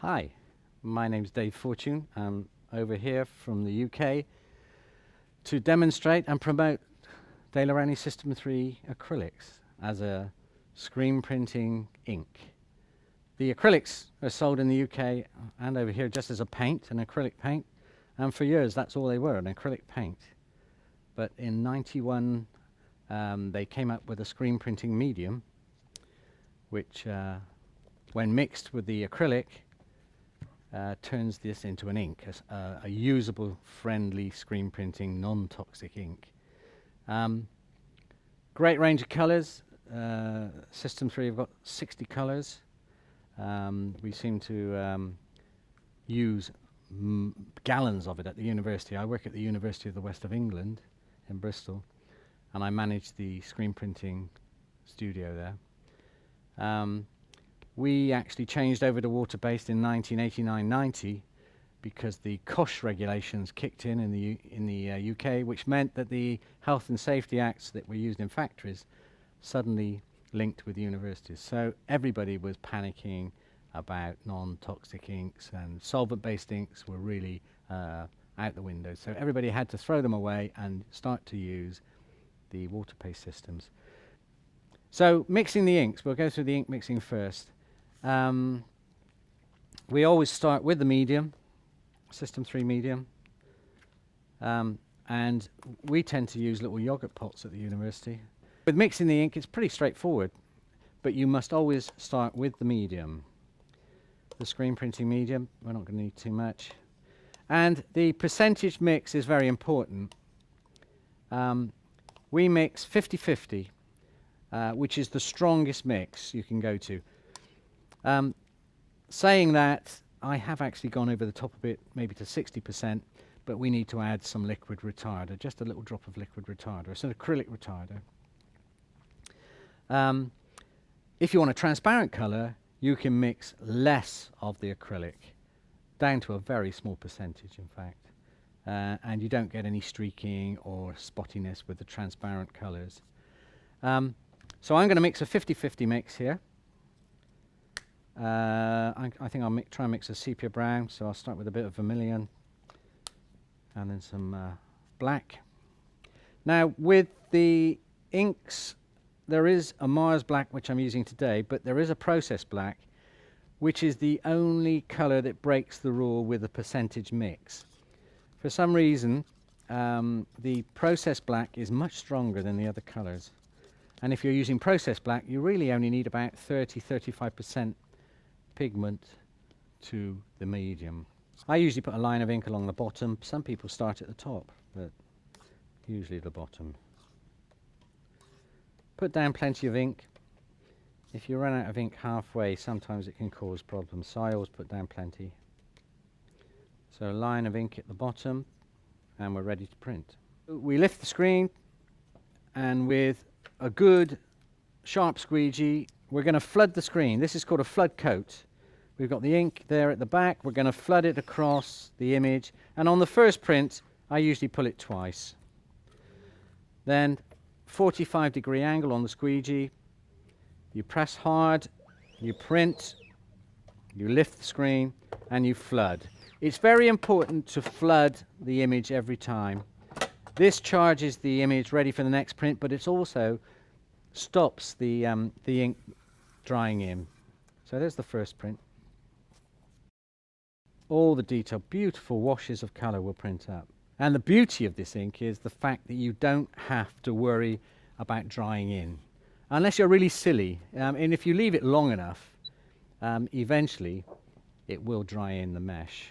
Hi, my name's Dave Fortune. I'm over here from the UK to demonstrate and promote Daler-Rowney System 3 acrylics as a screen printing ink. The acrylics are sold in the UK and over here just as a paint, an acrylic paint, and for years that's all they were, an acrylic paint. But in '91 they came up with a screen printing medium which when mixed with the acrylic turns this into an ink, a usable, friendly, screen printing, non-toxic ink. Great range of colours. System 3 have got 60 colours. We seem to use gallons of it at the university. I work at the University of the West of England in Bristol, and I manage the screen printing studio there. We actually changed over to water-based in 1989-90 because the COSH regulations kicked in the UK, which meant that the health and safety acts that were used in factories suddenly linked with universities. So everybody was panicking about non-toxic inks, and solvent-based inks were really out the window. So everybody had to throw them away and start to use the water-based systems. So mixing the inks, we'll go through the ink mixing first. We always start with the medium, System 3 medium, and we tend to use little yogurt pots at the university. With mixing the ink, it's pretty straightforward, but you must always start with the medium. The screen printing medium, we're not going to need too much. And the percentage mix is very important. We mix 50-50, which is the strongest mix you can go to. Saying that, I have actually gone over the top a bit, maybe to 60%, but we need to add some liquid retarder, just a little drop of liquid retarder. It's an acrylic retarder. If you want a transparent colour, you can mix less of the acrylic, down to a very small percentage, in fact, and you don't get any streaking or spottiness with the transparent colours. So I'm going to mix a 50-50 mix here. I think I'll try and mix a sepia brown, so I'll start with a bit of vermilion and then some black. Now with the inks, there is a Mars black which I'm using today, but there is a process black which is the only colour that breaks the rule with a percentage mix. For some reason the process black is much stronger than the other colours, and if you're using process black you really only need about 30-35% pigment to the medium. I usually put a line of ink along the bottom. Some people start at the top, but usually the bottom. Put down plenty of ink. If you run out of ink halfway, sometimes it can cause problems, so I always put down plenty. So a line of ink at the bottom, and we're ready to print. We lift the screen, and with a good sharp squeegee we're going to flood the screen. This is called a flood coat. We've got the ink there at the back. We're going to flood it across the image, and on the first print I usually pull it twice. Then 45-degree angle on the squeegee. You press hard, you print, you lift the screen, and you flood. It's very important to flood the image every time. This charges the image ready for the next print, but it also stops the ink drying in. So there's the first print. All the detail, beautiful washes of colour will print up. And the beauty of this ink is the fact that you don't have to worry about drying in, unless you're really silly. And if you leave it long enough, eventually it will dry in the mesh.